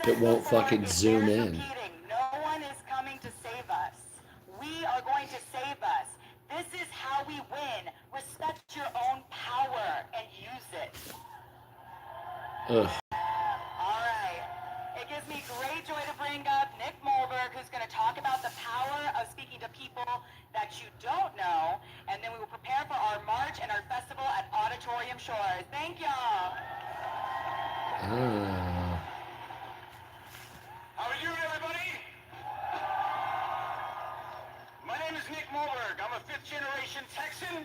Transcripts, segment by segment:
It won't fucking zoom in. No one is coming to save us. We are going to save us. This is how we win. Respect your own power and use it. Ugh. All right. It gives me great joy to bring up Nick Mulberg, who's going to talk about the power of speaking to people that you don't know, and then we will prepare for our march and our festival at Auditorium Shores. Thank y'all. How are you, everybody? My name is Nick Mulberg. I'm a fifth-generation Texan,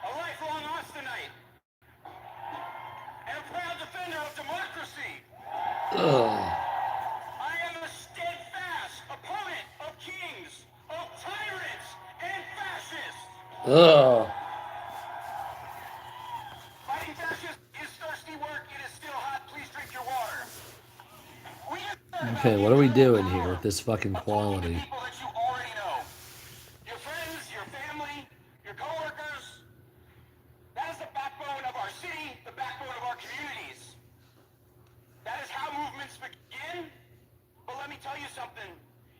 a lifelong Austinite, and a proud defender of democracy. I am a steadfast opponent of kings, of tyrants, and fascists. Fighting fascists is thirsty work. It is still hot. Please drink your water. Okay, what are we doing here with this fucking quality? People that you already know. Your friends, your family, your coworkers. That is the backbone of our city, the backbone of our communities. That is how movements begin. But let me tell you something.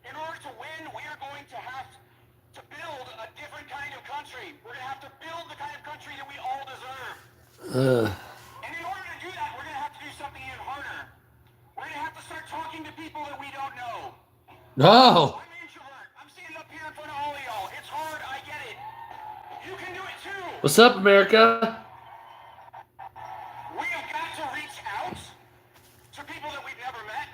In order to win, we are going to have to build a different kind of country. We're going to have to build the kind of country that we all deserve. And in order to do that, we're going to have to do something even harder. We're going to have to start talking to people that we don't know. No. I'm an introvert. I'm standing up here in front of all of y'all. It's hard. I get it. You can do it too. What's up, America? We have got to reach out to people that we've never met.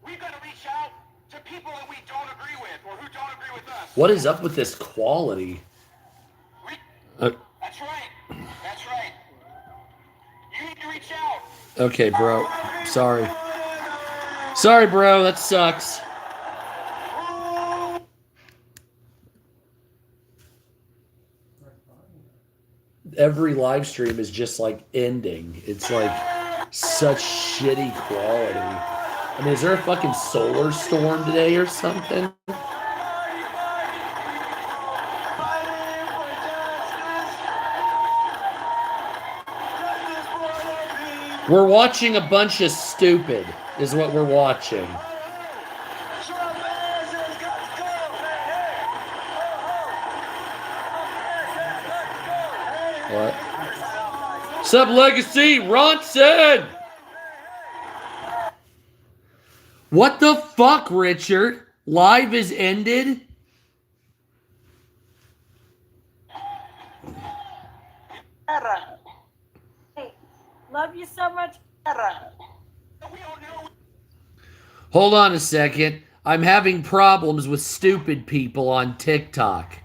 We've got to reach out to people that we don't agree with or who don't agree with us. What is up with this quality? That's right. That's right. You need to reach out. Okay, bro. Sorry. Sorry, bro. That sucks. Every live stream is just like ending. It's like such shitty quality. I mean, is there a fucking solar storm today or something? We're watching a bunch of stupid, is what we're watching. What? Sub Legacy Ronson! What the fuck, Richard? Live is ended? Hey, love you so much. Hold on a second. I'm having problems with stupid people on TikTok.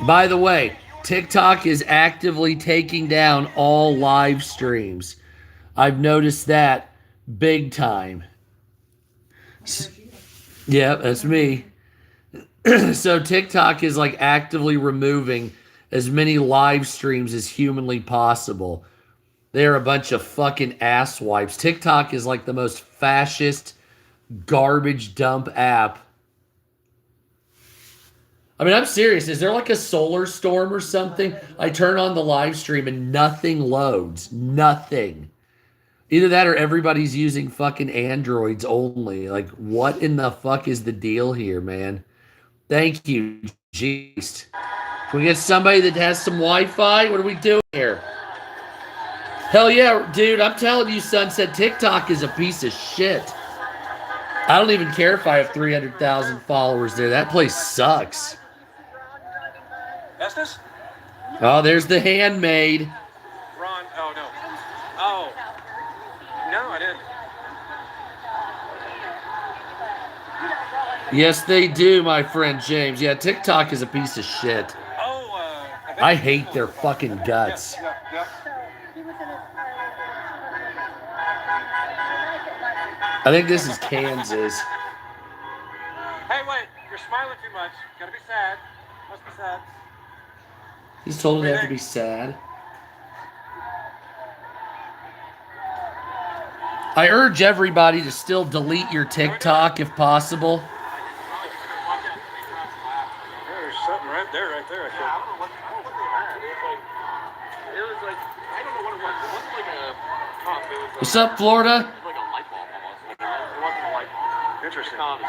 By the way, TikTok is actively taking down all live streams. I've noticed that big time. Yeah, that's me. So TikTok is like actively removing as many live streams as humanly possible. They're a bunch of fucking asswipes. TikTok is like the most fascist garbage dump app. I mean, I'm serious. Is there like a solar storm or something? I turn on the live stream and nothing loads. Nothing. Either that or everybody's using fucking Androids only. Like, what in the fuck is the deal here, man? Thank you, jeez. Can we get somebody that has some Wi-Fi? What are we doing here? Hell yeah, dude. I'm telling you, Sunset, TikTok is a piece of shit. I don't even care if I have 300,000 followers there. That place sucks. Estes? Oh, there's the handmaid. Ron, oh no. Oh. No, I didn't. Yes, they do, my friend James. Yeah, TikTok is a piece of shit. Oh, I hate their fucking guts. Yeah. I think this is Kansas. Hey, wait, you're smiling too much. Gotta be sad. Must be sad. He's told me they have to be sad. I urge everybody to still delete your TikTok if possible. There's something right there. I don't know what they had. It was like, I don't know what it was. It wasn't like What's up, Florida? It's like a light bulb almost. It wasn't a light bulb. Interesting. It's kind of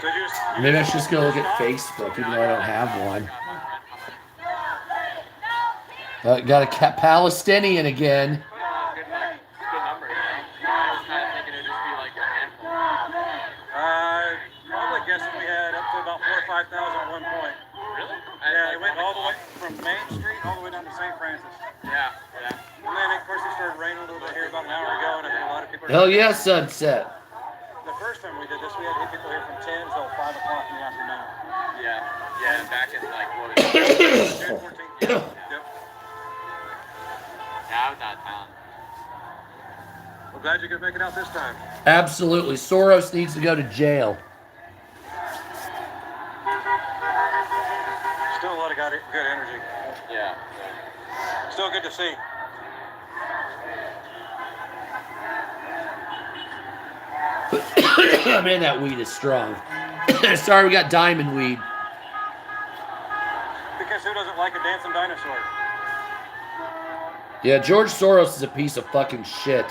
So Maybe I should just go look at Facebook, even though I don't have one. Got a Palestinian again. good number, you know? I was kind of thinking it'd just be like a handful. Probably guessing we had up to about 4,000 or 5,000 at one point. Really? Yeah, it went all the way from Main Street all the way down to St. Francis. Yeah. And then, of course, it started raining a little bit here about an hour ago, and I think a lot of people. Hell yeah, Sunset. The first time we did this, we had people here from 10 till 5 o'clock in the afternoon. Yeah, and back in like, what was it? June 14th. Yep. Yeah, I was out of town. Well, glad you could make it out this time. Absolutely. Soros needs to go to jail. Still a lot of good energy. Yeah. Still good to see. Man, that weed is strong. Sorry, we got diamond weed. Because who doesn't like a dancing dinosaur? Yeah, George Soros is a piece of fucking shit.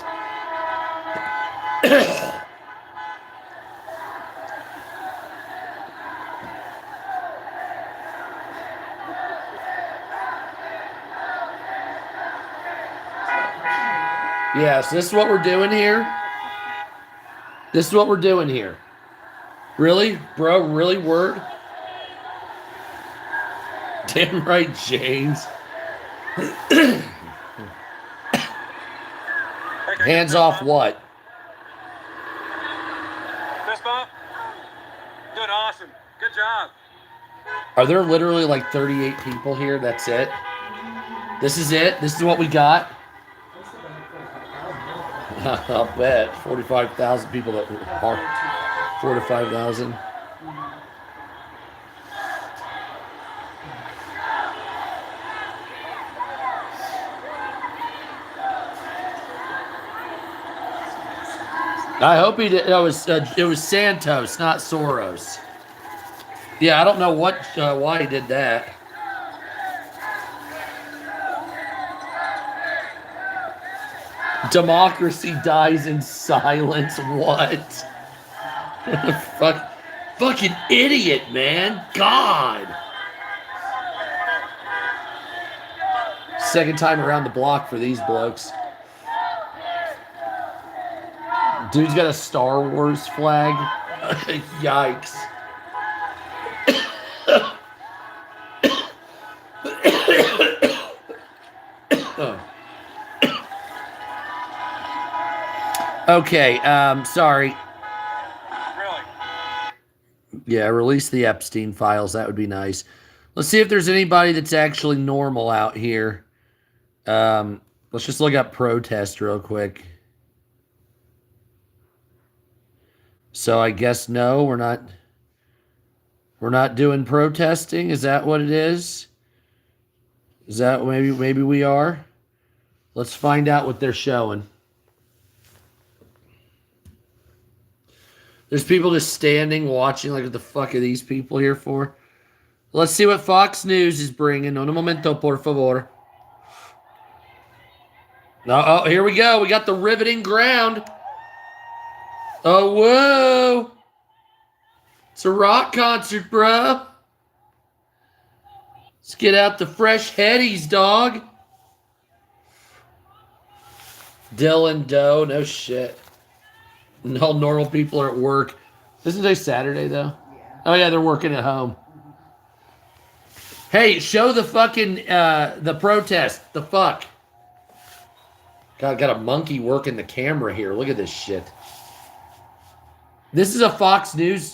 Yeah, so this is what we're doing here. This is what we're doing here. Really? Bro, really? Word? Damn right, James. Hands off what? Fist bump? Doing awesome. Good job. Are there literally like 38 people here? That's it? This is it? This is what we got? I'll bet 45,000 people that are 4 to 5,000. I hope he did. It was Santos, not Soros. Yeah, I don't know why he did that. Democracy dies in silence. What? Fucking idiot, man. God. Second time around the block for these blokes. Dude's got a Star Wars flag. Yikes. Okay, sorry. Really? Yeah, release the Epstein files. That would be nice. Let's see if there's anybody that's actually normal out here. Let's just look up protest real quick. So I guess no, we're not doing protesting. Is that what it is? Is that maybe we are? Let's find out what they're showing. There's people just standing, watching, like, what the fuck are these people here for? Let's see what Fox News is bringing. Un momento, por favor. Oh, here we go. We got the riveting ground. Oh, whoa. It's a rock concert, bro. Let's get out the fresh headies, dog. Dylan Doe, no shit. All normal people are at work. Isn't today Saturday, though? Yeah. Oh, yeah, they're working at home. Hey, show the fucking, the protest. The fuck? God, got a monkey working the camera here. Look at this shit. This is a Fox News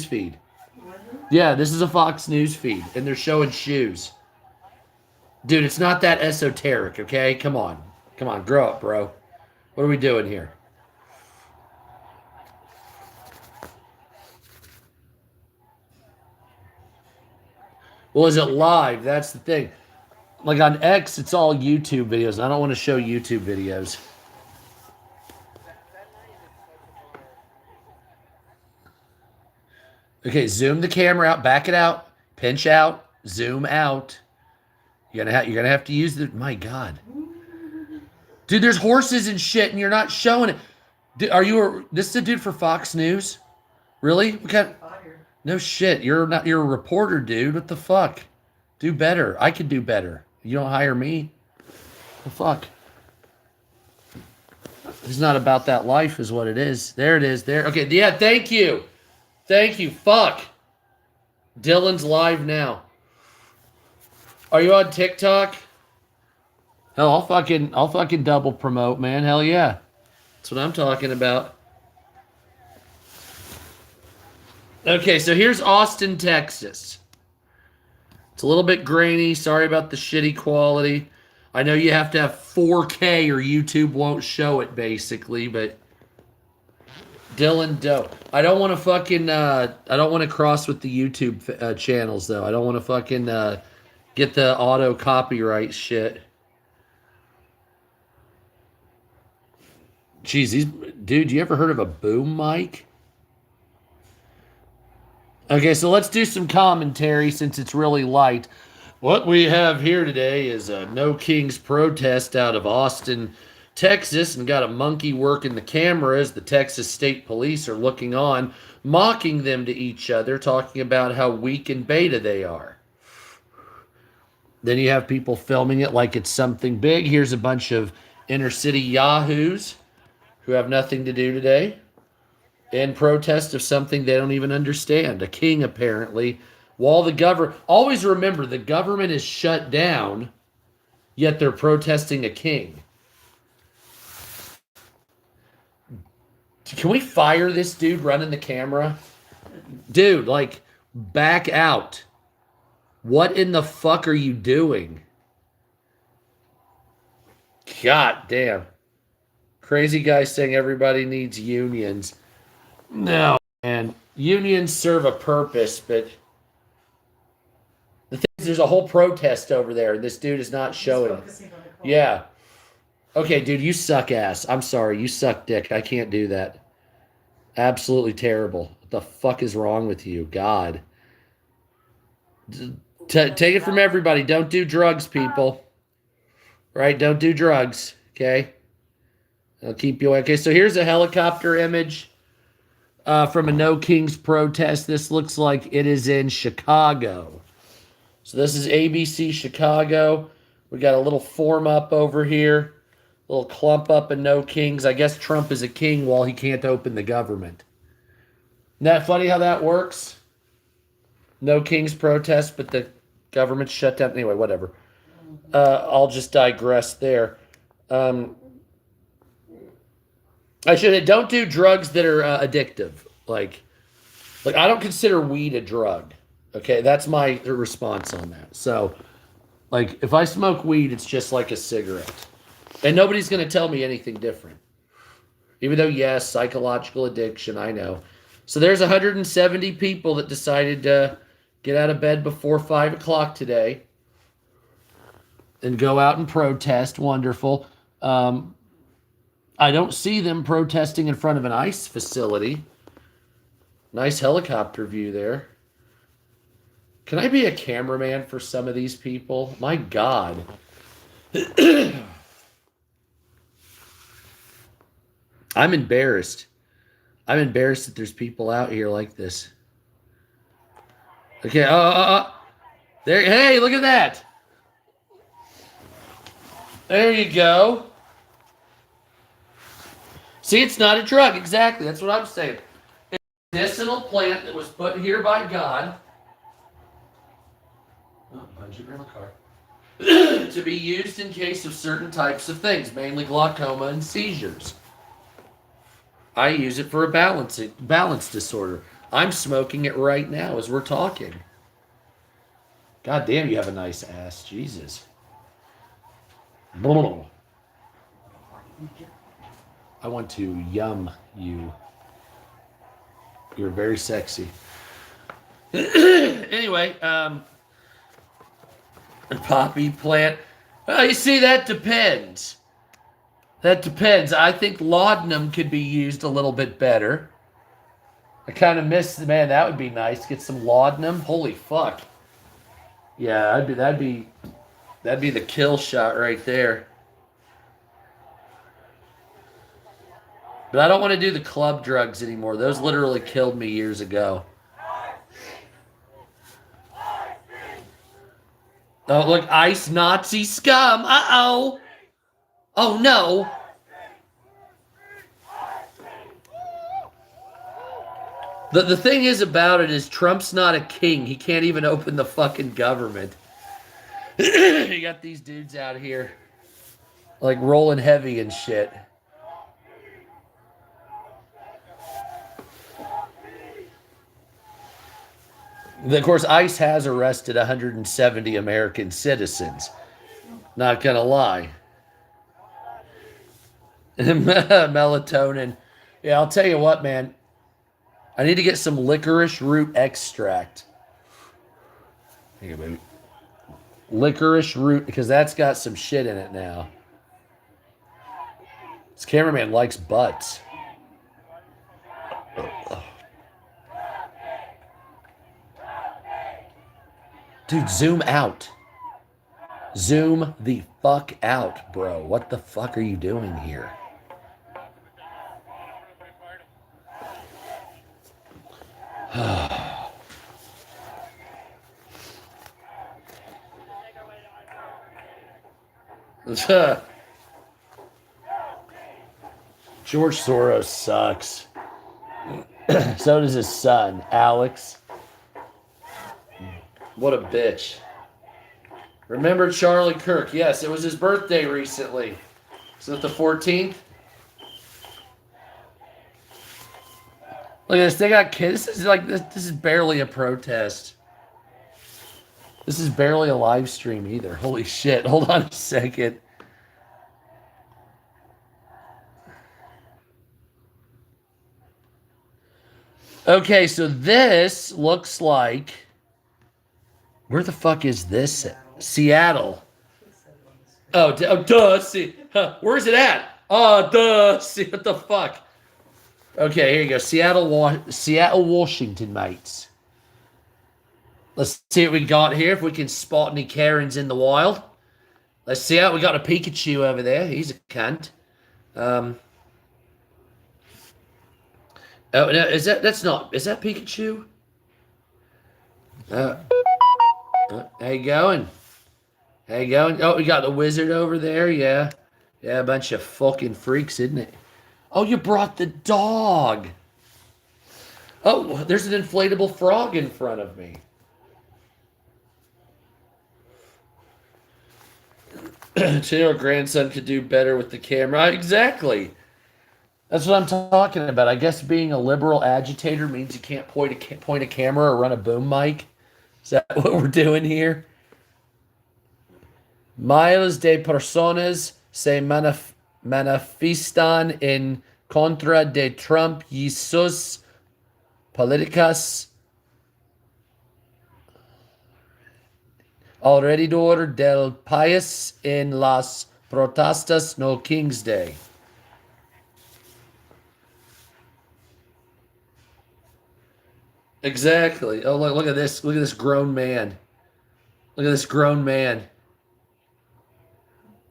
feed. Yeah, this is a Fox News feed, and they're showing shoes. Dude, it's not that esoteric, okay? Come on. Come on, grow up, bro. What are we doing here? Well, is it live? That's the thing. Like on X, it's all YouTube videos. I don't want to show YouTube videos. Okay, zoom the camera out, back it out, pinch out, zoom out. You're gonna have to use the. My God, dude, there's horses and shit, and you're not showing it. Are you? This is a dude for Fox News? Really? What kind? No shit. You're not. You're a reporter, dude. What the fuck? Do better. I could do better. You don't hire me. The fuck. It's not about that life, is what it is. There it is. There. Okay. Yeah. Thank you. Thank you. Fuck. Dylan's live now. Are you on TikTok? Hell, I'll fucking double promote, man. Hell yeah. That's what I'm talking about. Okay, so here's Austin, Texas. It's a little bit grainy. Sorry about the shitty quality. I know you have to have 4K or YouTube won't show it, basically, but Dylan Doe. I don't want to fucking, I don't want to cross with the YouTube channels, though. I don't want to fucking get the auto copyright shit. Jeez, dude, you ever heard of a boom mic? Okay, so let's do some commentary since it's really light. What we have here today is a No Kings protest out of Austin, Texas, and got a monkey working the camera as the Texas State Police are looking on, mocking them to each other, talking about how weak and beta they are. Then you have people filming it like it's something big. Here's a bunch of inner city yahoos who have nothing to do today in protest of something they don't even understand. A king, apparently. While the government... Always remember, the government is shut down, yet they're protesting a king. Can we fire this dude running the camera? Dude, like, back out. What in the fuck are you doing? God damn. Crazy guy saying everybody needs unions. No, man. Unions serve a purpose, but the thing is, there's a whole protest over there, and this dude is not showing. Yeah. Okay, dude, you suck ass. I'm sorry. You suck dick. I can't do that. Absolutely terrible. What the fuck is wrong with you? God. Take it from everybody. Don't do drugs, people. Right? Don't do drugs. Okay? I'll keep you away. Okay, so here's a helicopter image from a No Kings protest. This looks like it is in Chicago. So this is ABC Chicago. We got a little form up over here. A little clump up in No Kings. I guess Trump is a king while he can't open the government. Isn't that funny how that works? No Kings protest, but the government's shut down. Anyway, whatever. I'll just digress there. Don't do drugs that are addictive. Like I don't consider weed a drug. Okay, that's my response on that. So, like, if I smoke weed, it's just like a cigarette. And nobody's going to tell me anything different. Even though, yes, psychological addiction, I know. So there's 170 people that decided to get out of bed before 5 o'clock today and go out and protest. Wonderful. I don't see them protesting in front of an ICE facility. Nice helicopter view there. Can I be a cameraman for some of these people? My God. I'm embarrassed. I'm embarrassed that there's people out here like this. Okay, there. Hey, look at that. There you go. See, it's not a drug. Exactly. That's what I'm saying. It's a medicinal plant that was put here by God. Oh, bungee around the car. To be used in case of certain types of things, mainly glaucoma and seizures. I use it for a balance disorder. I'm smoking it right now as we're talking. God damn, you have a nice ass. Jesus. Blah. I want to yum you. You're very sexy. Anyway, poppy plant. You see, that depends. That depends. I think laudanum could be used a little bit better. I kind of miss, man, that would be nice. Get some laudanum. Holy fuck. Yeah, that'd be That'd be the kill shot right there. But I don't want to do the club drugs anymore. Those literally killed me years ago. Oh, look, ICE Nazi scum. Uh-oh. Oh, no. The thing is about it is Trump's not a king. He can't even open the fucking government. You got these dudes out here like rolling heavy and shit. Of course, ICE has arrested 170 American citizens. Not gonna lie. Melatonin. Yeah, I'll tell you what, man. I need to get some licorice root extract. Here, baby. Licorice root, because that's got some shit in it now. This cameraman likes butts. Dude, zoom out. Zoom the fuck out, bro. What the fuck are you doing here? George Soros sucks. So does his son, Alex. What a bitch. Remember Charlie Kirk? Yes, it was his birthday recently. Is it the 14th? Look at this. They got kids. This is like this is barely a protest. This is barely a live stream either. Holy shit. Hold on a second. Okay, so this looks like... Where the fuck is this? Seattle. Oh, duh. See, where's it at? Oh, duh. See, what the fuck? Okay, here you go. Seattle, Washington, mates. Let's see what we got here. If we can spot any Karens in the wild. Let's see out. We got a Pikachu over there. He's a cunt. Oh no, is that Pikachu? How you going? How you going? Oh, we got the wizard over there. Yeah, a bunch of fucking freaks, isn't it? Oh, you brought the dog. Oh, there's an inflatable frog in front of me. Your grandson could do better with the camera. Exactly. That's what I'm talking about. I guess being a liberal agitator means you can't point a camera or run a boom mic. Is that what we're doing here? Miles de personas se manifestan en contra de Trump y sus políticas alrededor del país en las protestas no King's Day. Exactly. Oh, look at this. Look at this grown man. Look at this grown man.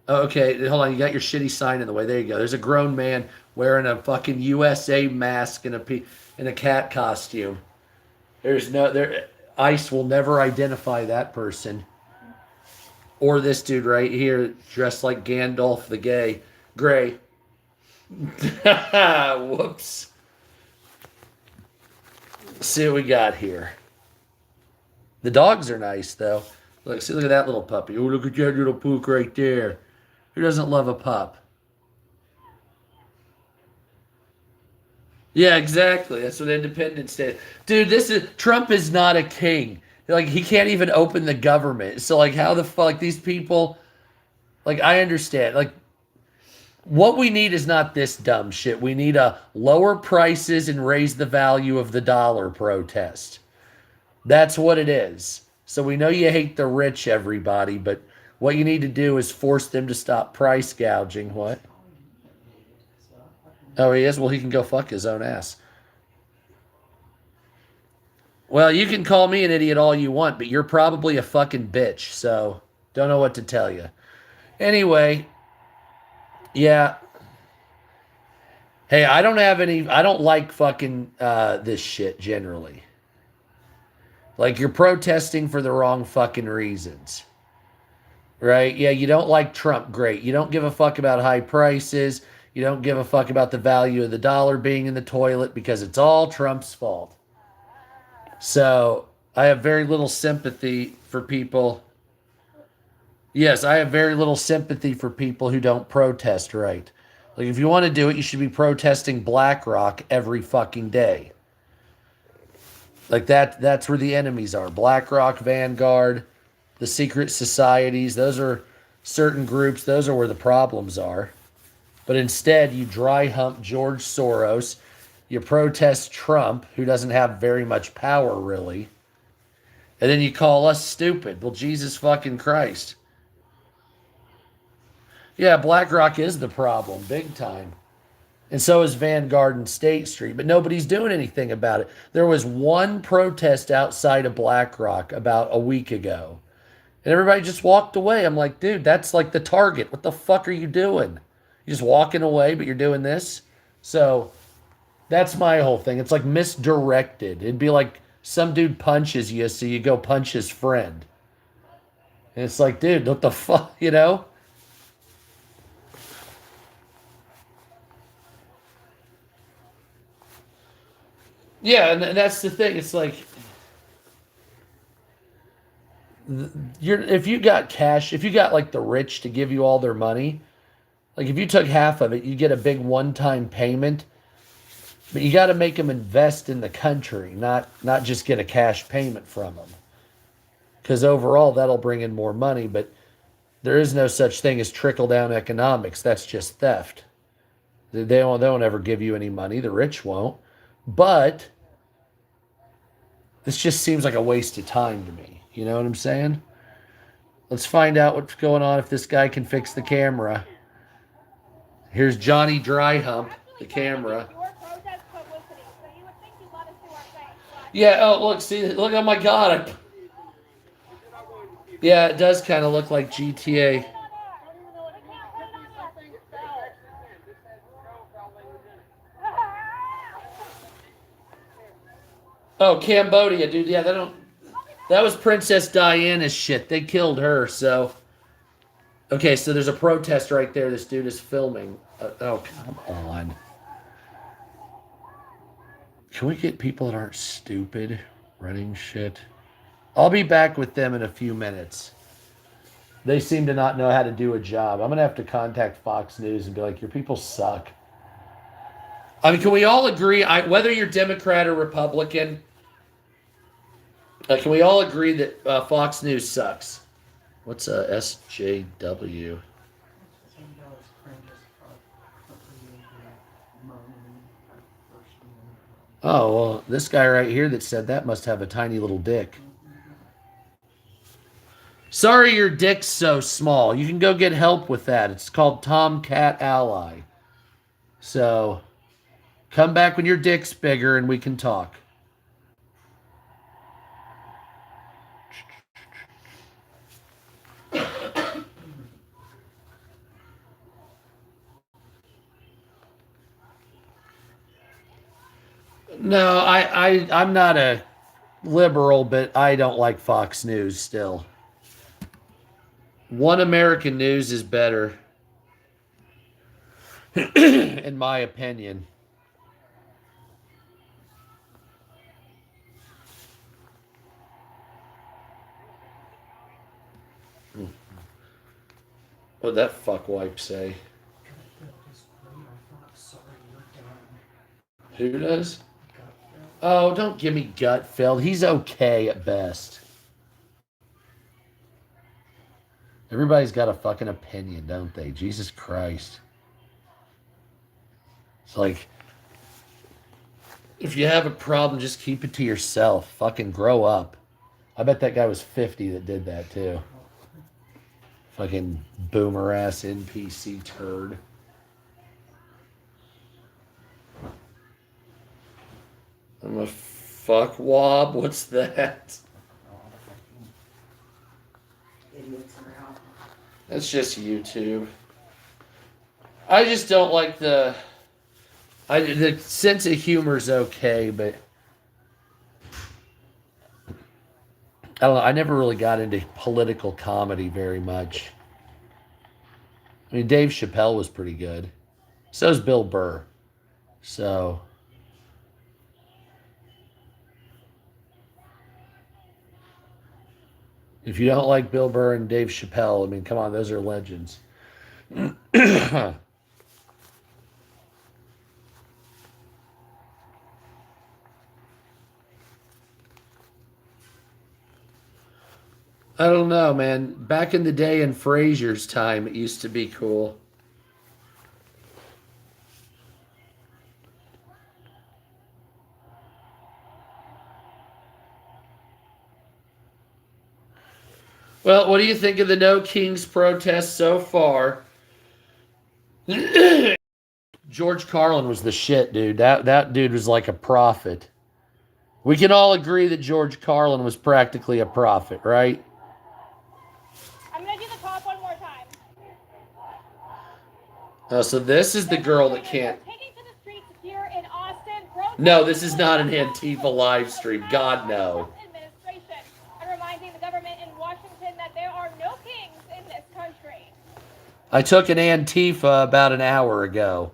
Oh, okay, hold on. You got your shitty sign in the way. There you go. There's a grown man wearing a fucking USA mask and a cat costume. ICE will never identify that person. Or this dude right here dressed like Gandalf the Grey. Whoops. Let's see what we got here. The dogs are nice, though. Look at that little puppy. Oh, look at that little pook right there. Who doesn't love a pup? Yeah, exactly. That's what Independence Day. Dude, Trump is not a king. Like, he can't even open the government. So, like, how the fuck these people... Like, I understand. Like, what we need is not this dumb shit. We need a lower prices and raise the value of the dollar protest. That's what it is. So we know you hate the rich, everybody, but what you need to do is force them to stop price gouging. What? Oh, he is? Well, he can go fuck his own ass. Well, you can call me an idiot all you want, but you're probably a fucking bitch, so Don't know what to tell you. Anyway, yeah. Hey, I don't like fucking this shit generally. Like, you're protesting for the wrong fucking reasons. Right? Yeah, you don't like Trump. Great. You don't give a fuck about high prices. You don't give a fuck about the value of the dollar being in the toilet because it's all Trump's fault. So, I have very little sympathy for people. Yes, I have very little sympathy for people who don't protest right. Like, if you want to do it, you should be protesting BlackRock every fucking day. Like, that's where the enemies are. BlackRock, Vanguard, the secret societies, those are certain groups. Those are where the problems are. But instead, you dry hump George Soros. You protest Trump, who doesn't have very much power, really. And then you call us stupid. Well, Jesus fucking Christ. Yeah, BlackRock is the problem, big time. And so is Vanguard and State Street, but nobody's doing anything about it. There was one protest outside of BlackRock about a week ago, and everybody just walked away. I'm like, dude, that's like the target. What the fuck are you doing? You're just walking away, but you're doing this? So that's my whole thing. It's like misdirected. It'd be like some dude punches you, so you go punch his friend. And it's like, dude, what the fuck, you know? Yeah, and that's the thing. It's like, if you got cash, if you got like the rich to give you all their money, like if you took half of it, you get a big one-time payment. But you got to make them invest in the country, not just get a cash payment from them. Because overall, that'll bring in more money. But there is no such thing as trickle-down economics. That's just theft. They won't ever give you any money. The rich won't. But this just seems like a waste of time to me. You know what I'm saying? Let's find out what's going on if this guy can fix the camera. Here's Johnny Dryhump, the camera. Yeah, oh, look, see, look, oh my God. Yeah, it does kind of look like GTA. Oh, Cambodia, dude. Yeah, that was Princess Diana's shit. They killed her, so. Okay, so there's a protest right there. This dude is filming. Oh, come on. Can we get people that aren't stupid running shit? I'll be back with them in a few minutes. They seem to not know how to do a job. I'm going to have to contact Fox News and be like, your people suck. I mean, can we all agree, whether you're Democrat or Republican, can we all agree that Fox News sucks? What's SJW? Oh, well, this guy right here that said that must have a tiny little dick. Sorry your dick's so small. You can go get help with that. It's called Tomcat Ally. So, come back when your dick's bigger and we can talk. No, I'm not a liberal, but I don't like Fox News still. One American News is better, in my opinion. What'd that fuckwipe say? Who does? Oh, don't give me Gutfeld. He's okay at best. Everybody's got a fucking opinion, don't they? Jesus Christ. It's like, if you have a problem, just keep it to yourself. Fucking grow up. I bet that guy was 50 that did that too. Fucking boomer ass NPC turd. I'm a fuck wob. What's that? That's just YouTube. I just don't like the sense of humor's okay, but I don't know. I never really got into political comedy very much. I mean, Dave Chappelle was pretty good. So's Bill Burr. So, if you don't like Bill Burr and Dave Chappelle, I mean, come on, those are legends. I don't know, man. Back in the day in Frasier's time, it used to be cool. Well, what do you think of the No Kings protest so far? George Carlin was the shit, dude. That dude was like a prophet. We can all agree that George Carlin was practically a prophet, right? I'm gonna do the top one more time. Oh, so this is the girl that can't. Taking to the streets here in Austin. No, this is not an Antifa live stream. God, no. Administration and reminding the government in Washington that there are no kings in this country. I took an Antifa about an hour ago.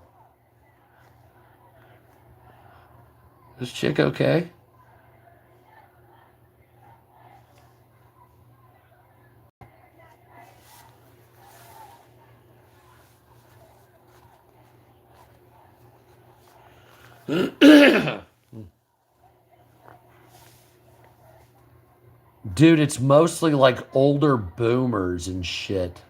Is chick okay? Dude, it's mostly like older boomers and shit.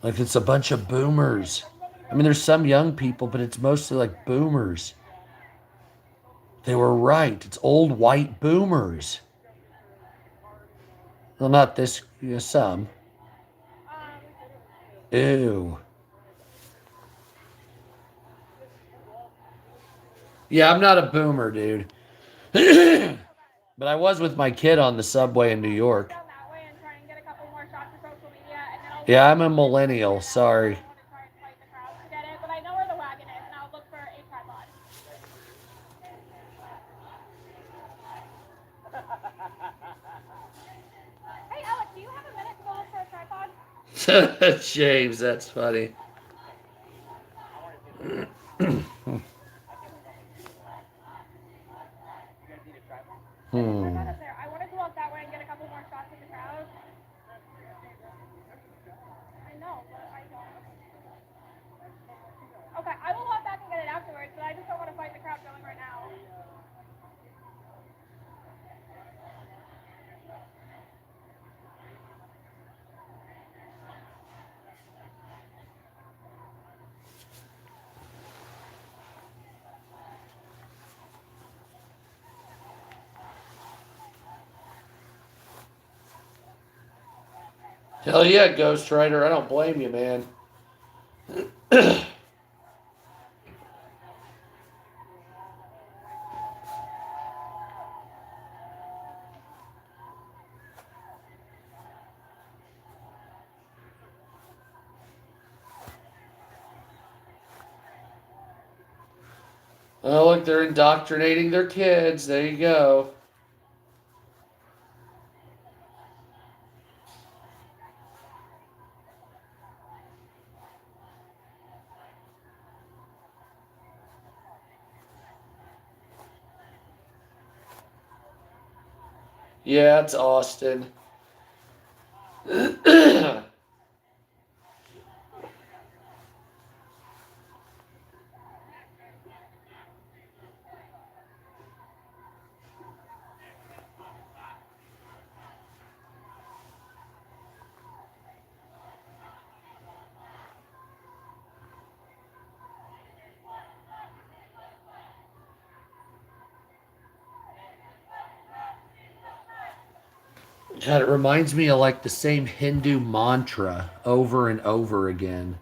Like it's a bunch of boomers. I mean, there's some young people, but it's mostly like boomers. They were right. It's old white boomers. Well, not this, some. Ew. Yeah, I'm not a boomer, dude. But I was with my kid on the subway in New York. Yeah, I'm a millennial. Sorry. But I know where the wagon is, and I'll look for a tripod. Hey, Alex, do you have a minute to go look for a tripod? James, that's funny. I want to go out that way and get a couple more shots of the crowd. I know, but I don't. Okay, I will walk back and get it afterwards, but I just don't want to fight the crowd going right now. Hell yeah, Ghost Rider. I don't blame you, man. Oh, look, they're indoctrinating their kids. There you go. Yeah, it's Austin. God, it reminds me of like the same Hindu mantra over and over again.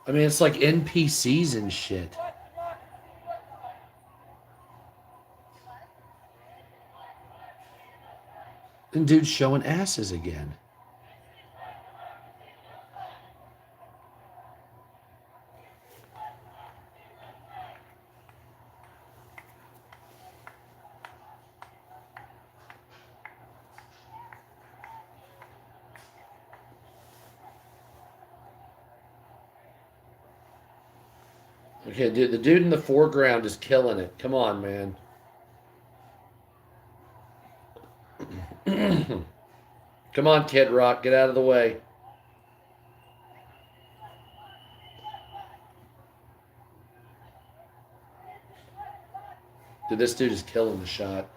I mean, it's like NPCs and shit. And dude's showing asses again. Okay, dude, the dude in the foreground is killing it. Come on, man. Come on, Kid Rock, get out of the way. Dude, this dude is killing the shot.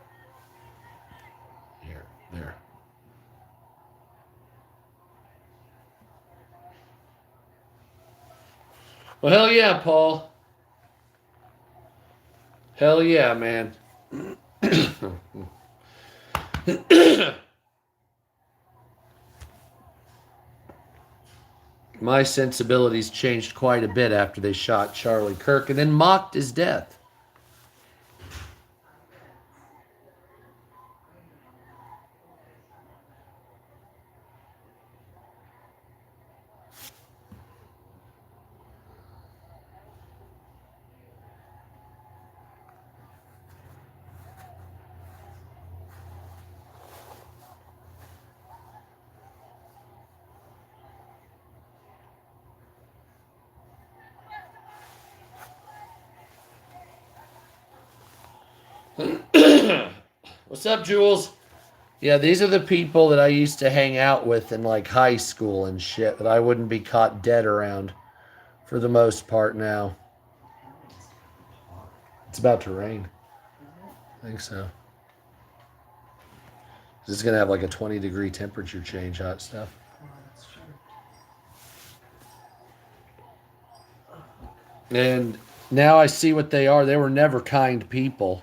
Here, there. Well, hell yeah, Paul. Hell yeah, man. My sensibilities changed quite a bit after they shot Charlie Kirk and then mocked his death. What's up, Jules? Yeah, these are the people that I used to hang out with in like high school and shit that I wouldn't be caught dead around for the most part now. It's about to rain. I think so. This is going to have like a 20-degree temperature change, hot stuff. And now I see what they are. They were never kind people.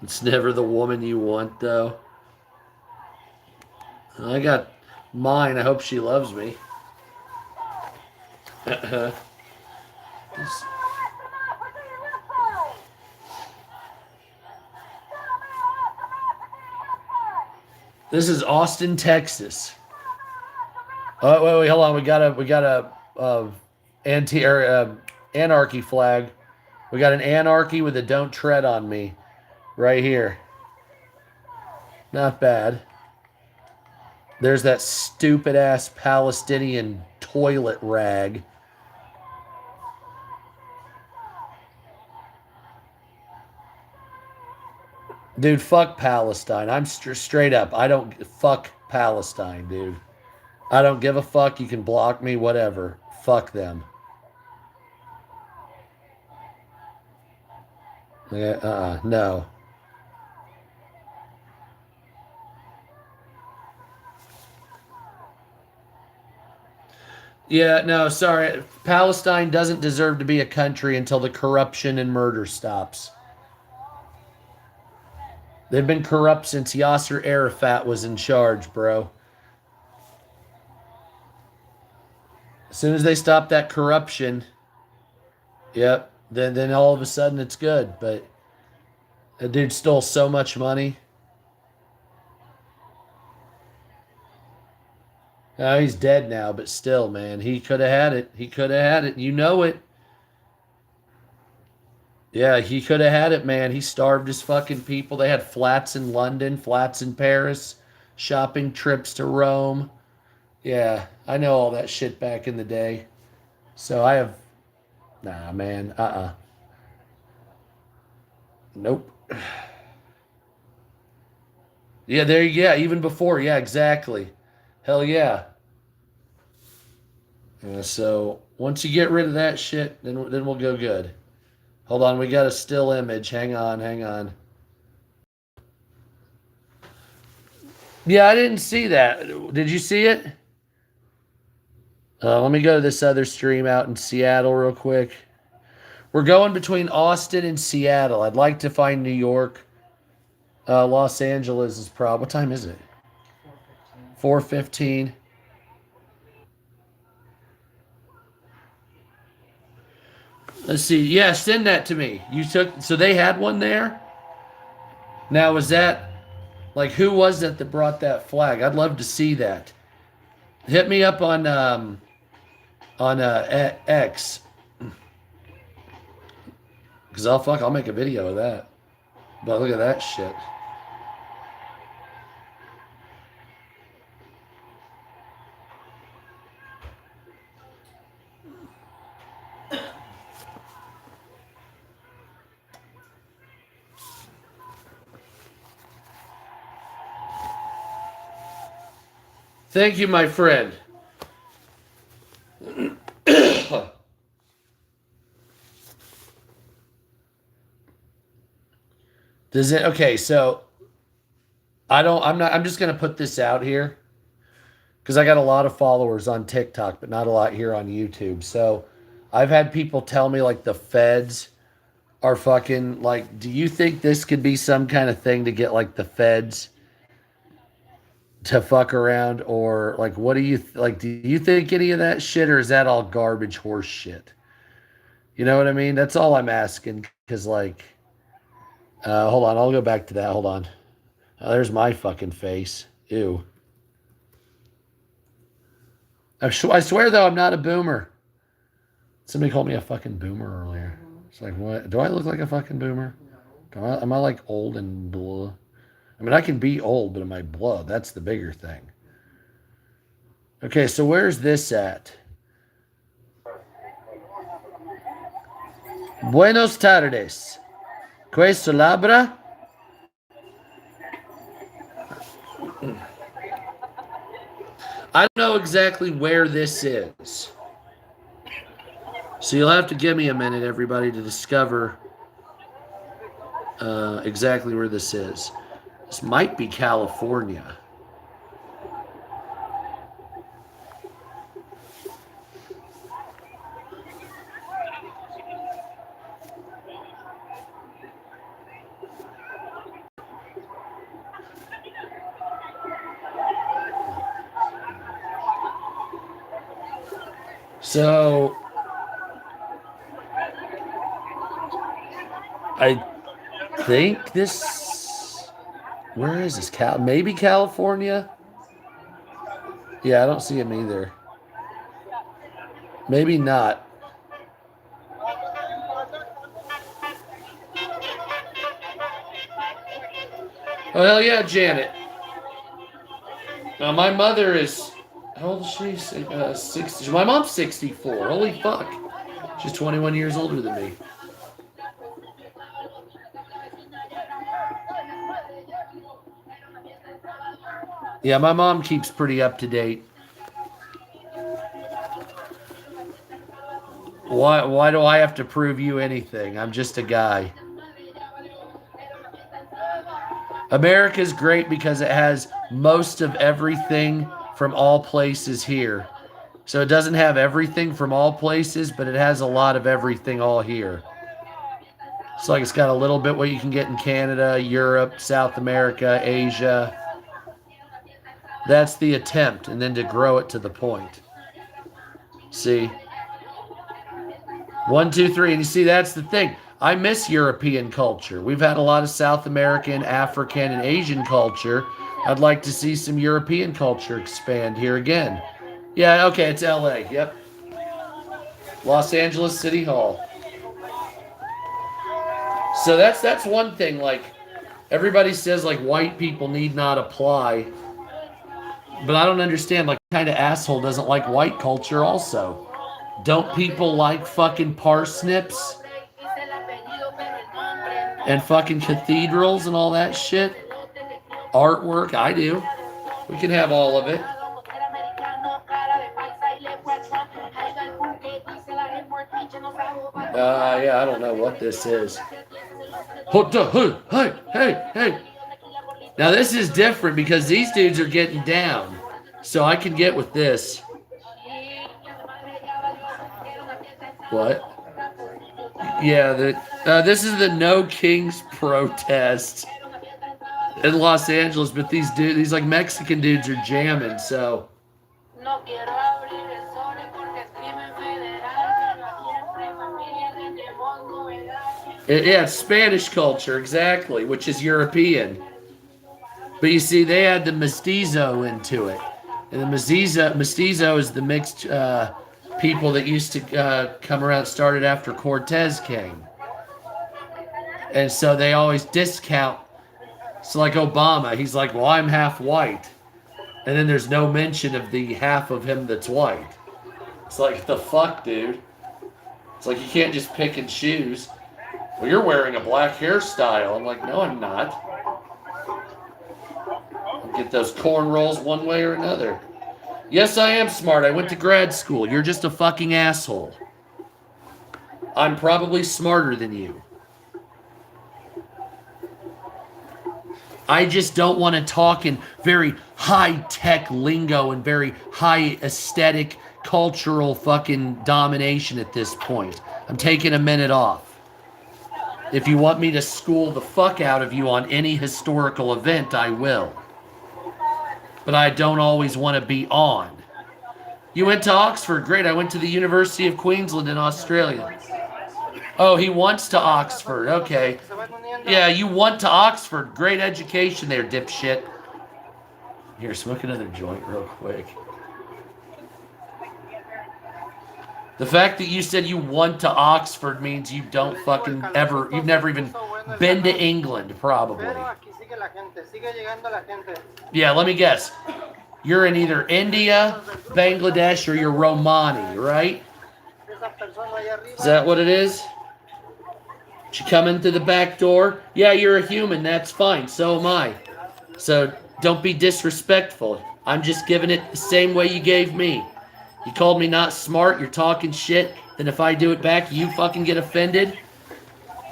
It's never the woman you want, though. I got mine. I hope she loves me. This is Austin, Texas. Oh, wait, hold on. We got a anarchy flag. We got an anarchy with a "Don't Tread on Me" right here. Not bad. There's that stupid ass Palestinian toilet rag. Dude, fuck Palestine. I'm straight up. I don't fuck Palestine, dude. I don't give a fuck. You can block me, whatever. Fuck them. Yeah, no. Yeah, no, sorry. Palestine doesn't deserve to be a country until the corruption and murder stops. They've been corrupt since Yasser Arafat was in charge, bro. As soon as they stop that corruption, yep, then all of a sudden it's good. But that dude stole so much money. Oh, he's dead now, but still, man, he could have had it. He could have had it. You know it. Yeah, he could have had it, man. He starved his fucking people. They had flats in London, flats in Paris, shopping trips to Rome. Yeah, I know all that shit back in the day. So I have... Nah, man. Nope. Yeah, there you go. Even before. Yeah, exactly. Hell yeah. So once you get rid of that shit, then we'll go good. Hold on, we got a still image. Hang on. Yeah, I didn't see that. Did you see it? Let me go to this other stream out in Seattle real quick. We're going between Austin and Seattle. I'd like to find New York. Los Angeles is probably... What time is it? 4:15. Let's see. Yeah, send that to me. So they had one there? Now, was that, like, who was it that brought that flag? I'd love to see that. Hit me up on X. Because I'll make a video of that. But look at that shit. Thank you, my friend. Does it? Okay, so I'm just going to put this out here because I got a lot of followers on TikTok, but not a lot here on YouTube. So I've had people tell me, like, the feds are fucking, like, do you think this could be some kind of thing to get, like, the feds to fuck around? Or, like, what do you, like, do you think any of that shit, or is that all garbage horse shit? You know what I mean? That's all I'm asking, because, like, hold on, I'll go back to that. Hold on. There's my fucking face. Ew. I swear, though, I'm not a boomer. Somebody called me a fucking boomer earlier. It's like, what? Do I look like a fucking boomer? Am I like old and blah? I mean, I can be old, but am I blah? That's the bigger thing. Okay, so where's this at? Buenos tardes. ¿Qué se labra? I don't know exactly where this is. So you'll have to give me a minute, everybody, to discover exactly where this is. This might be California. So I think this, where is this? Maybe California? Yeah, I don't see him either. Maybe not. Oh, hell yeah, Janet. Now, my mother is, how old is she? 60. My mom's 64. Holy fuck. She's 21 years older than me. Yeah, my mom keeps pretty up to date. Why do I have to prove you anything? I'm just a guy. America's great because it has most of everything from all places here. So it doesn't have everything from all places, but it has a lot of everything all here. It's like it's got a little bit what you can get in Canada, Europe, South America, Asia. That's the attempt, and then to grow it to the point. See? 1, 2, 3. And you see, that's the thing. I miss European culture. We've had a lot of South American, African, and Asian culture. I'd like to see some European culture expand here again. Yeah, okay, it's LA. Yep. Los Angeles City Hall. So that's one thing. Like, everybody says, like, white people need not apply. But I don't understand, like, what kind of asshole doesn't like white culture also? Don't people like fucking parsnips? And fucking cathedrals and all that shit? Artwork, I do. We can have all of it. Yeah, I don't know what this is. Hey. Now this is different because these dudes are getting down. So I can get with this. What? Yeah, this is the No Kings protest. in Los Angeles, but these like Mexican dudes are jamming. So No quiero abrir el sobre porque es crimen federal, pero siempre familia tenemos novedades. yeah, it's Spanish culture exactly, which is European. But you see, they had the mestizo into it, and the mestizo is the mixed people that used to come around. Started after Cortez came, and so they always discount. So like Obama, he's like, well, I'm half white. And then there's no mention of the half of him that's white. It's like, the fuck, dude? It's like, you can't just pick and choose. Well, you're wearing a black hairstyle. I'm like, no, I'm not. I'll get those cornrows one way or another. Yes, I am smart. I went to grad school. You're just a fucking asshole. I'm probably smarter than you. I just don't want to talk in very high-tech lingo and very high aesthetic cultural fucking domination at this point. I'm taking a minute off. If you want me to school the fuck out of you on any historical event, I will. But I don't always want to be on. You went to Oxford. Great. I went to the University of Queensland in Australia. Oh, he wants to Oxford. Okay. Yeah, you want to Oxford. Great education there, dipshit. Here, smoke another joint real quick. The fact that you said you want to Oxford means you don't fucking ever, you've never even been to England, probably. Yeah, let me guess. You're in either India, Bangladesh, or you're Romani, right? Is that what it is? She come in through the back door? Yeah, you're a human. That's fine. So am I. So don't be disrespectful. I'm just giving it the same way you gave me. You called me not smart. You're talking shit. Then if I do it back, you fucking get offended?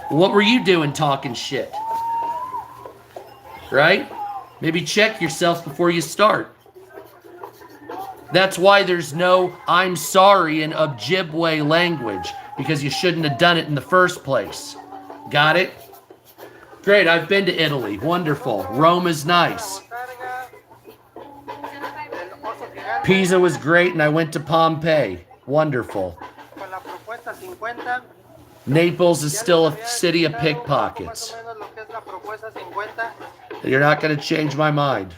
What were you doing talking shit? Right? Maybe check yourself before you start. That's why there's no I'm sorry in Ojibwe language. Because you shouldn't have done it in the first place. Got it? Great, I've been to Italy. Wonderful. Rome is nice. Pisa was great, and I went to Pompeii. Wonderful. Naples is still a city of pickpockets. You're not going to change my mind.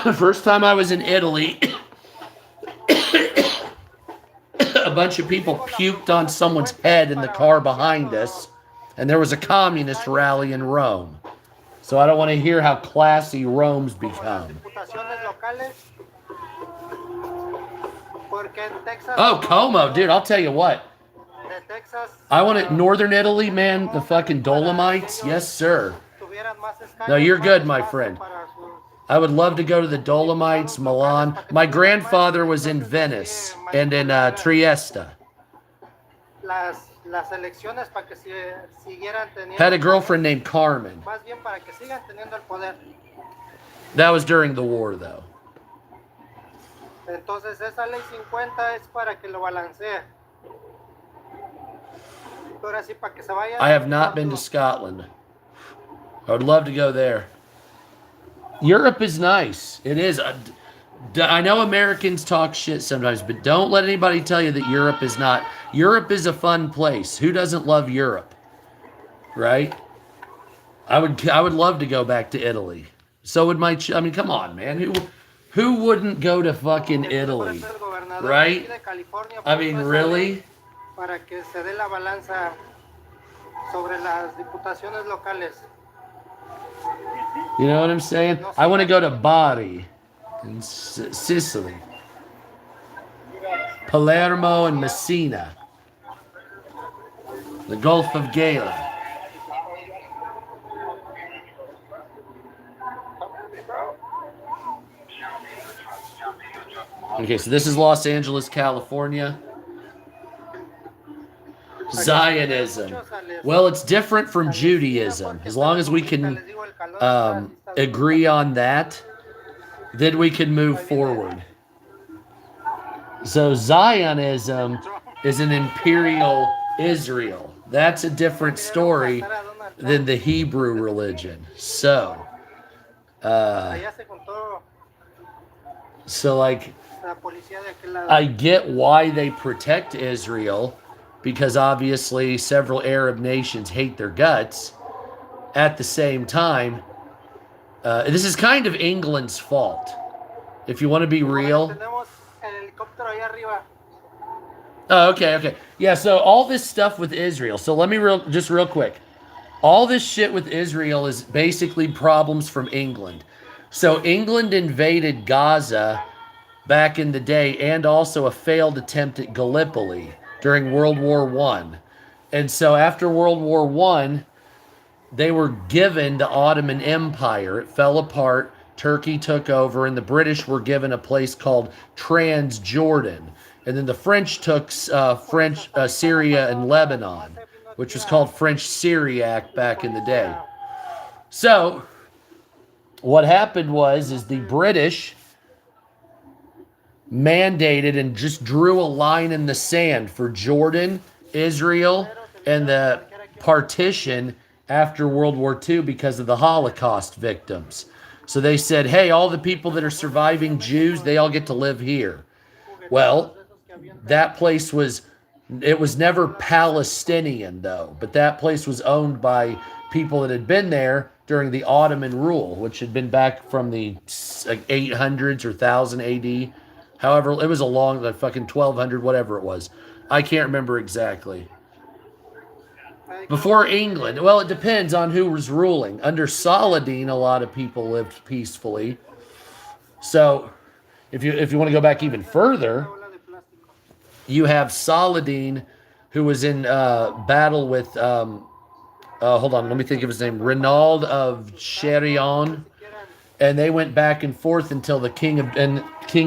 The first time I was in Italy, a bunch of people puked on someone's head in the car behind us, and there was a communist rally in Rome. So I don't want to hear how classy Rome's become. Oh, Como, dude, I'll tell you what. I want it Northern Italy, man, the fucking Dolomites. Yes, sir. No, you're good, my friend. I would love to go to the Dolomites, Milan. My grandfather was in Venice and in Trieste. Had a girlfriend named Carmen. That was during the war, though. I have not been to Scotland. I would love to go there. Europe is nice. It is. I know Americans talk shit sometimes, but don't let anybody tell you that Europe is not. Europe is a fun place. Who doesn't love Europe? Right? I would love to go back to Italy. So would my. I mean, come on, man. Who wouldn't go to fucking Italy? Right? I mean, really? You know what I'm saying? I want to go to Bari in Sicily. Palermo and Messina. The Gulf of Gala. Okay, so this is Los Angeles, California. Zionism. Well, it's different from Judaism. As long as we can agree on that, then we can move forward. So Zionism is an imperial Israel. That's a different story than the Hebrew religion. So, Allá se contó like, la policía de aquel lado. I get why they protect Israel, because obviously several Arab nations hate their guts. At the same time, this is kind of England's fault. If you want to be real. Tenemos el helicóptero allá arriba. Oh, okay. Yeah, so all this stuff with Israel. So let me just real quick. All this shit with Israel is basically problems from England. So England invaded Gaza back in the day, and also a failed attempt at Gallipoli during World War I. And so after World War I, they were given the Ottoman Empire. It fell apart. Turkey took over, and the British were given a place called Transjordan. And then the French took Syria and Lebanon, which was called French Syriac back in the day. So what happened is the British mandated and just drew a line in the sand for Jordan, Israel, and the partition after World War II because of the Holocaust victims. So they said, hey, all the people that are surviving Jews, they all get to live here. Well, that place was never Palestinian though, but that place was owned by people that had been there during the Ottoman rule, which had been back from the 800s or 1000 AD. However, it was a long, like fucking 1200, whatever it was. I can't remember exactly. Before England, well, it depends on who was ruling. Under Saladin, a lot of people lived peacefully. So, if you want to go back even further, you have Saladin, who was in battle with, hold on, let me think of his name, Renaud of Cherion. And they went back and forth until the king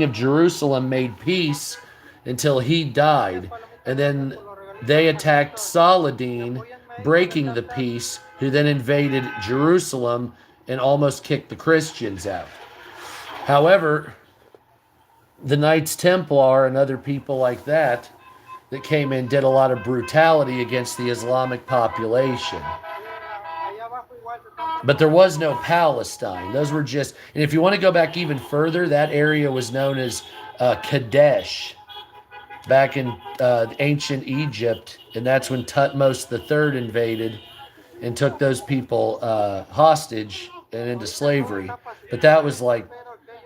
of Jerusalem made peace until he died. And then they attacked Saladin, breaking the peace, who then invaded Jerusalem and almost kicked the Christians out. However, the Knights Templar and other people like that came in did a lot of brutality against the Islamic population. But there was no Palestine. Those were just, and if you want to go back even further, that area was known as Kadesh back in ancient Egypt, and that's when Thutmose III invaded and took those people hostage and into slavery. But that was like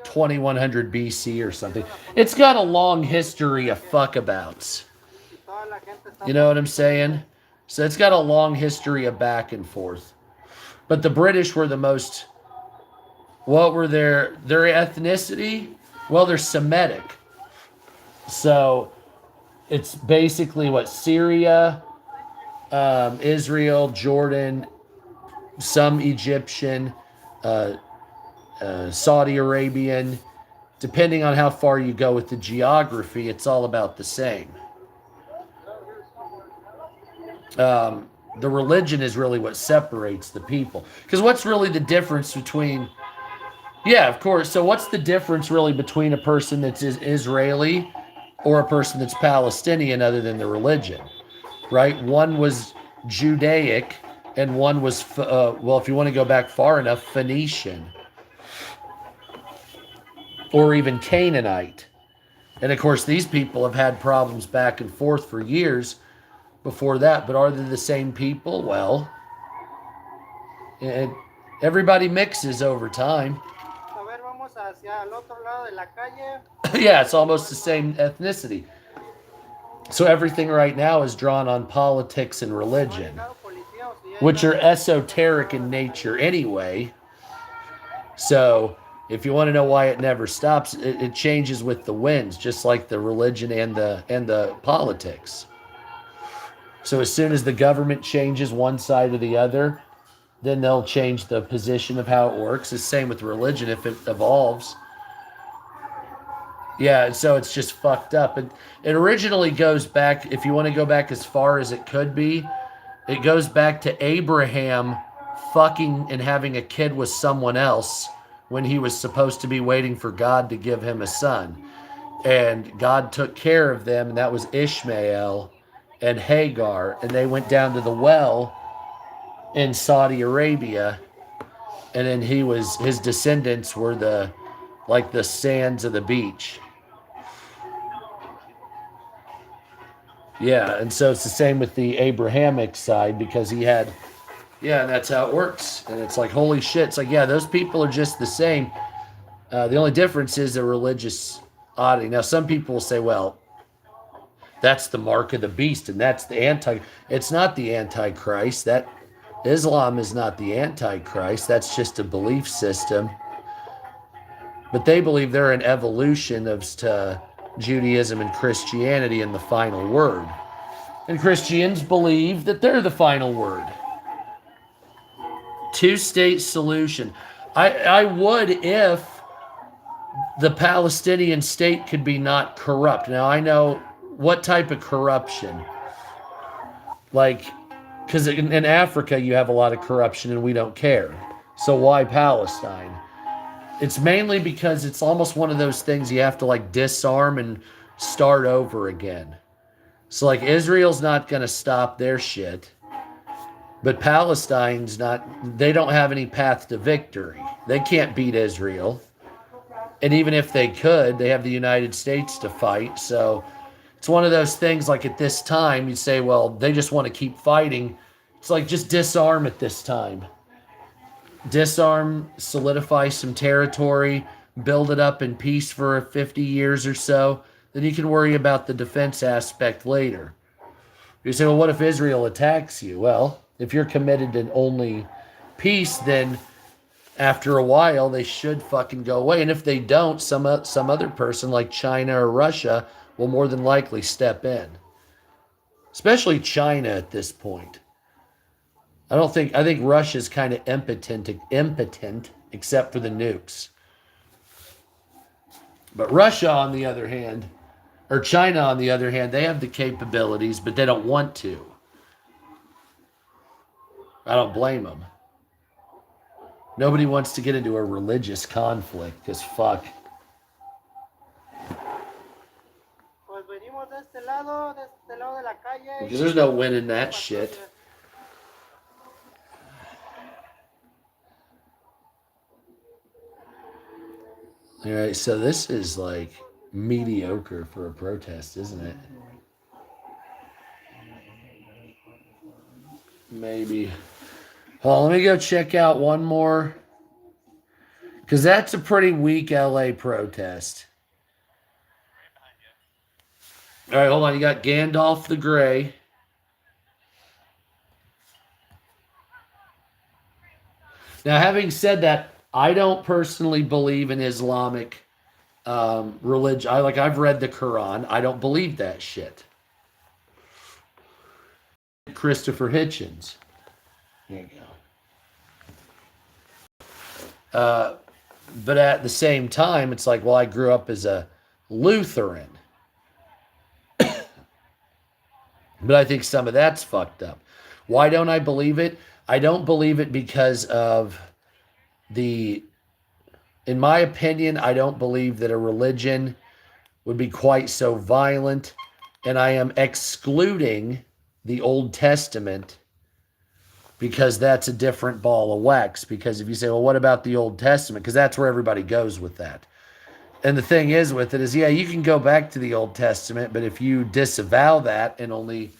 2100 BC or something. It's got a long history of fuckabouts. You know what I'm saying? So it's got a long history of back and forth. But the British were the most, what were their ethnicity? Well, they're Semitic. So it's basically what, Syria, Israel, Jordan, some Egyptian, Saudi Arabian. Depending on how far you go with the geography, it's all about the same. The religion is really what separates the people. Because what's really the difference between... Yeah, of course. So what's the difference really between a person that's Israeli or a person that's Palestinian other than the religion? Right? One was Judaic and one was, well, if you want to go back far enough, Phoenician. Or even Canaanite. And of course, these people have had problems back and forth for years before that, but are they the same people? Well, everybody mixes over time. Yeah, it's almost the same ethnicity. So everything right now is drawn on politics and religion, which are esoteric in nature anyway. So if you want to know why it never stops, it changes with the winds, just like the religion and the politics. So as soon as the government changes one side or the other, then they'll change the position of how it works. It's the same with religion if it evolves. Yeah, so it's just fucked up. And it originally goes back, if you want to go back as far as it could be, it goes back to Abraham fucking and having a kid with someone else when he was supposed to be waiting for God to give him a son. and God took care of them, and that was Ishmael and Hagar, and they went down to the well in Saudi Arabia, and then his descendants were the sands of the beach. Yeah, and so it's the same with the Abrahamic side, because he had, yeah, and that's how it works. And it's like, holy shit. It's like, yeah, those people are just the same. The only difference is a religious oddity. Now, some people will say, well, that's the mark of the beast, and that's the it's not the Antichrist. That Islam is not the Antichrist. That's just a belief system. But they believe they're an evolution of Judaism and Christianity in the final word. And Christians believe that they're the final word. Two-state solution. I would if the Palestinian state could be not corrupt. Now, I know what type of corruption. Like, because in Africa you have a lot of corruption and we don't care. So why Palestine? It's mainly because it's almost one of those things you have to like disarm and start over again. So like Israel's not going to stop their shit, but Palestine's not, they don't have any path to victory. They can't beat Israel. And even if they could, they have the United States to fight. So it's one of those things like at this time, you say, well, they just want to keep fighting. It's like just disarm at this time. Disarm, solidify some territory, build it up in peace for 50 years or so. Then you can worry about the defense aspect later. You say, well, what if Israel attacks you? Well, if you're committed to only peace, then after a while, they should fucking go away. And if they don't, some other person like China or Russia will more than likely step in. Especially China at this point. I think Russia's kind of impotent except for the nukes. But Russia, on the other hand, or China, on the other hand, they have the capabilities, but they don't want to. I don't blame them. Nobody wants to get into a religious conflict, because fuck. Pues venimos de este lado de la calle. Because there's no winning that shit. All right, so this is like mediocre for a protest, isn't it? Maybe. Well, let me go check out one more. Because that's a pretty weak LA protest. All right, hold on. You got Gandalf the Grey. Now, having said that, I don't personally believe in Islamic religion. I've read the Quran. I don't believe that shit. Christopher Hitchens. There you go. But at the same time, it's like, well, I grew up as a Lutheran. But I think some of that's fucked up. Why don't I believe it? I don't believe it because of in my opinion, I don't believe that a religion would be quite so violent. And I am excluding the Old Testament because that's a different ball of wax. Because if you say, well, what about the Old Testament? Because that's where everybody goes with that. And the thing is with it is, yeah, you can go back to the Old Testament, but if you disavow that and only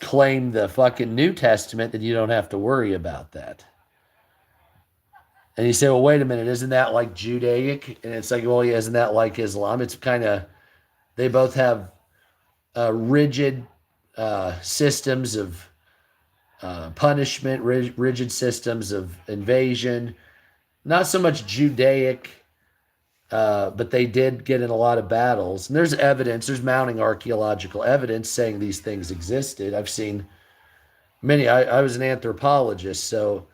claim the fucking New Testament, then you don't have to worry about that. And you say, well, wait a minute, isn't that like Judaic? And it's like, well, yeah, isn't that like Islam? It's kind of, they both have rigid systems of punishment, rigid systems of invasion. Not so much Judaic, but they did get in a lot of battles. And there's evidence, there's mounting archaeological evidence saying these things existed. I've seen many. I was an anthropologist, so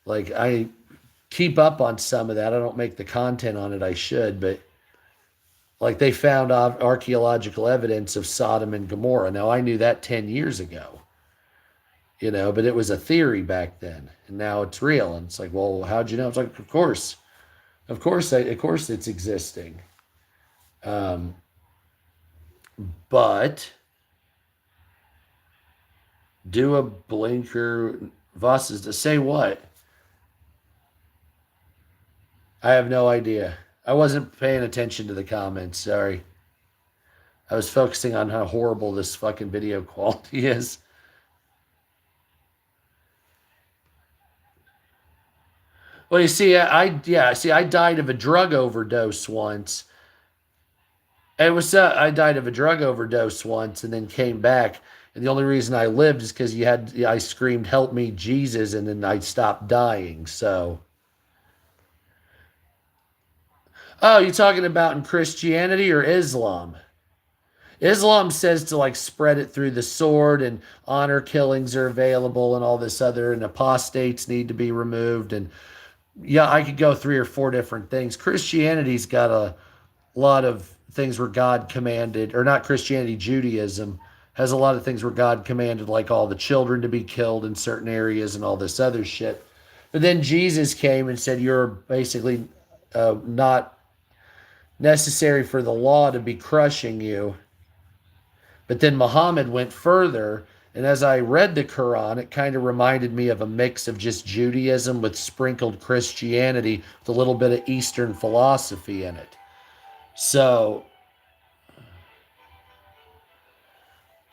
like I keep up on some of that. I don't make the content on it I should, but like they found archaeological evidence of Sodom and Gomorrah. Now I knew that 10 years ago, but it was a theory back then, and now it's real. And it's like, well, how'd you know? It's like, of course, Of course it's existing. But do a blinker Voss to say what? I have no idea. I wasn't paying attention to the comments. Sorry. I was focusing on how horrible this fucking video quality is. Well, you see, I died of a drug overdose once. I died of a drug overdose once and then came back. And the only reason I lived is because I screamed, "Help me, Jesus," and then I stopped dying. So. Oh, you talking about in Christianity or Islam? Islam says to like spread it through the sword, and honor killings are available and all this other, and apostates need to be removed. And yeah, I could go 3 or 4 different things. Christianity's got a lot of things where God commanded, or not Christianity, Judaism has a lot of things where God commanded like all the children to be killed in certain areas and all this other shit. But then Jesus came and said, you're basically not necessary for the law to be crushing you. But then Muhammad went further, and as I read the Quran, it kind of reminded me of a mix of just Judaism with sprinkled Christianity with a little bit of Eastern philosophy in it. So,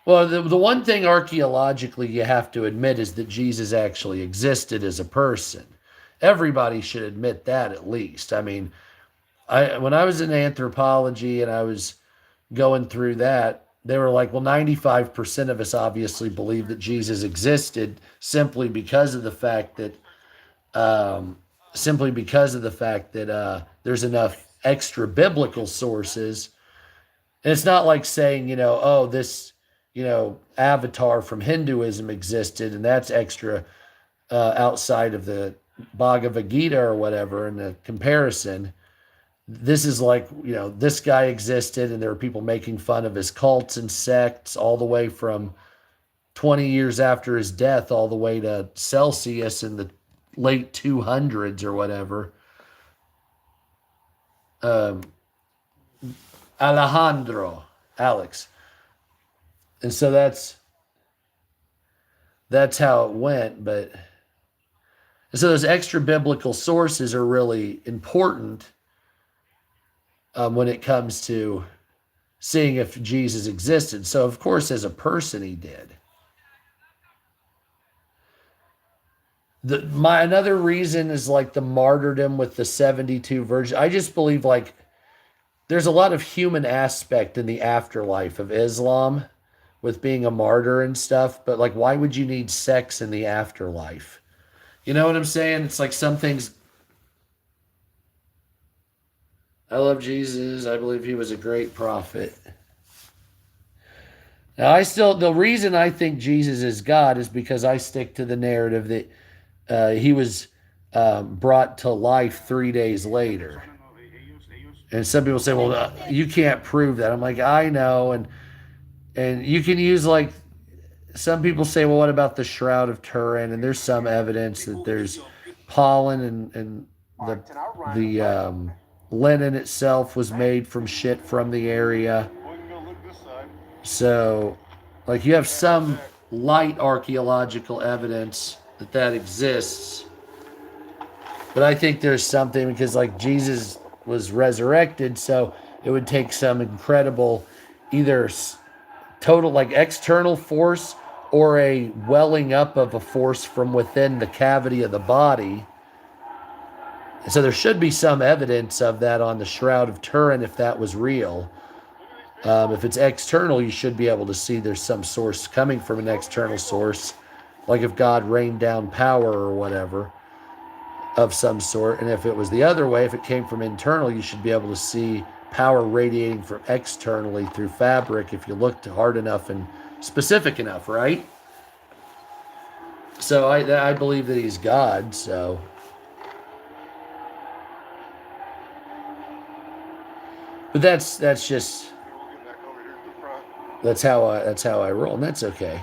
well, the one thing archaeologically you have to admit is that Jesus actually existed as a person. Everybody should admit that at least. I mean, when I was in anthropology and I was going through that, they were like, well, 95% of us obviously believe that Jesus existed simply because of the fact that there's enough extra biblical sources. And it's not like saying, this, avatar from Hinduism existed and that's extra outside of the Bhagavad Gita or whatever in the comparison. This is like, this guy existed and there were people making fun of his cults and sects all the way from 20 years after his death all the way to Celsius in the late 200s or whatever. Alex. And so that's how it went. But so those extra biblical sources are really important when it comes to seeing if Jesus existed. So, of course, as a person, he did. Another reason is like the martyrdom with the 72 virgins. I just believe like there's a lot of human aspect in the afterlife of Islam with being a martyr and stuff. But like, why would you need sex in the afterlife? You know what I'm saying? It's like some things. I love Jesus. I believe he was a great prophet. Now, the reason I think Jesus is God is because I stick to the narrative that he was brought to life 3 days later. And some people say, well, you can't prove that. I'm like, I know. And you can use like, some people say, well, what about the Shroud of Turin? And there's some evidence that there's pollen and the linen itself was made from shit from the area. So, like, you have some light archaeological evidence that exists. But I think there's something because, like, Jesus was resurrected, so it would take some incredible either total, like, external force or a welling up of a force from within the cavity of the body. So there should be some evidence of that on the Shroud of Turin if that was real. If it's external, you should be able to see there's some source coming from an external source, like if God rained down power or whatever of some sort. And if it was the other way, if it came from internal, you should be able to see power radiating from externally through fabric if you looked hard enough and specific enough, right? So I believe that he's God, so... But that's just that's how I roll, and that's okay.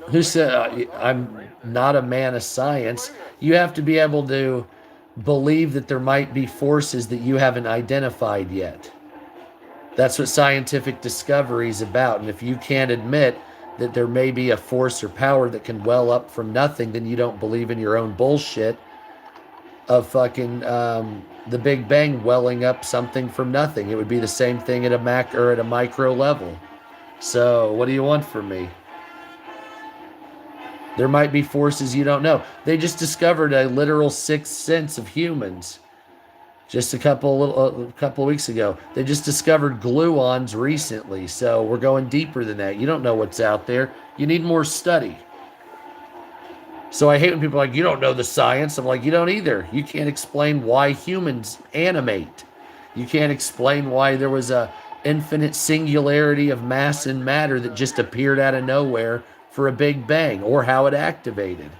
Who said I'm not a man of science? You have to be able to believe that there might be forces that you haven't identified yet. That's what scientific discovery is about. And if you can't admit that there may be a force or power that can well up from nothing, then you don't believe in your own bullshit of fucking the Big Bang welling up something from nothing. It would be the same thing at a macro or at a micro level. So what do you want from me? There might be forces you don't know. They just discovered a literal sixth sense of humans just a couple weeks ago. They just discovered gluons recently. So we're going deeper than that. You don't know what's out there. You need more study. So I hate when people are like, you don't know the science. I'm like, you don't either. You can't explain why humans animate. You can't explain why there was a infinite singularity of mass and matter that just appeared out of nowhere for a Big Bang, or how it activated.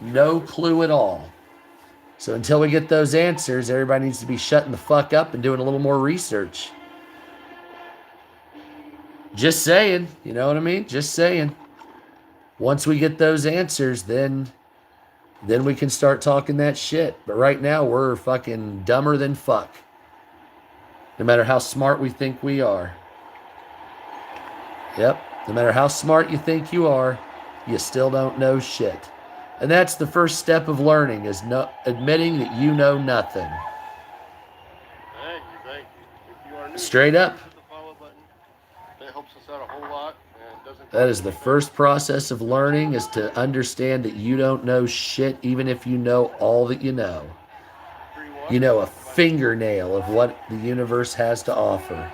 No clue at all. So until we get those answers, everybody needs to be shutting the fuck up and doing a little more research. Just saying, you know what I mean? Just saying. Once we get those answers, then we can start talking that shit. But right now, we're fucking dumber than fuck. No matter how smart we think we are. Yep. No matter how smart you think you are, you still don't know shit. And that's the first step of learning, is admitting that you know nothing. Thank you. If you are new, Straight up. hit the follow button. That helps us out a whole lot. And doesn't That is the first process of learning, is to understand that you don't know shit, even if you know all that you know. You know a fingernail of what the universe has to offer.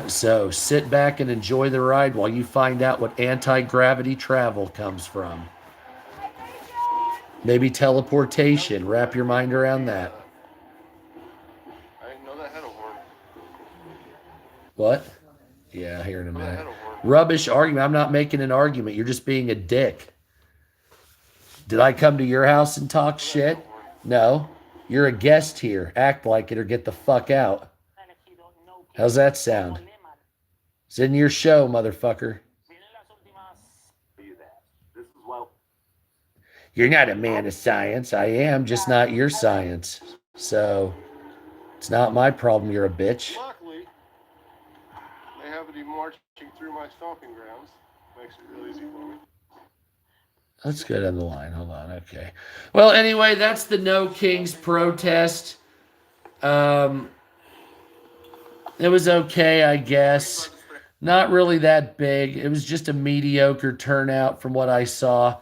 So sit back and enjoy the ride while you find out what anti-gravity travel comes from. Maybe teleportation. Wrap your mind around that. I didn't know that had a horn. What? Yeah, here in a I minute. had a horn. Rubbish argument. I'm not making an argument. You're just being a dick. Did I come to your house and talk shit? No. You're a guest here. Act like it or get the fuck out. How's that sound? It's in your show, motherfucker. You're not a man of science. I am, just not your science. So, it's not my problem you're a bitch. Luckily, they happen to be marching through my stomping grounds. Makes it real easy for me. Let's go down the line. Hold on. Okay. Well, anyway, that's the No Kings protest. It was okay, I guess. Not really that big. It was just a mediocre turnout from what I saw.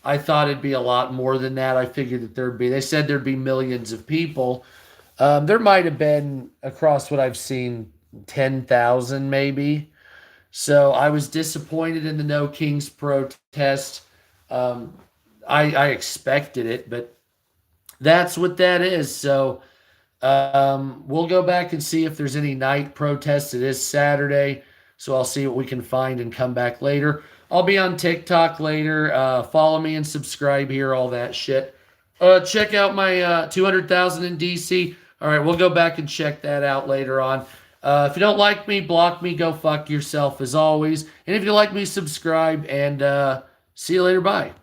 I thought it'd be a lot more than that. I figured that they said there'd be millions of people. There might have been, across what I've seen, 10,000 maybe. So I was disappointed in the No Kings protest. I expected it, but that's what that is. So we'll go back and see if there's any night protests. It is Saturday, so I'll see what we can find and come back later. I'll be on TikTok later. Follow me and subscribe here, all that shit. Check out my 200,000 in DC. All right, we'll go back and check that out later on. If you don't like me, block me. Go fuck yourself as always. And if you like me, subscribe. And see you later. Bye.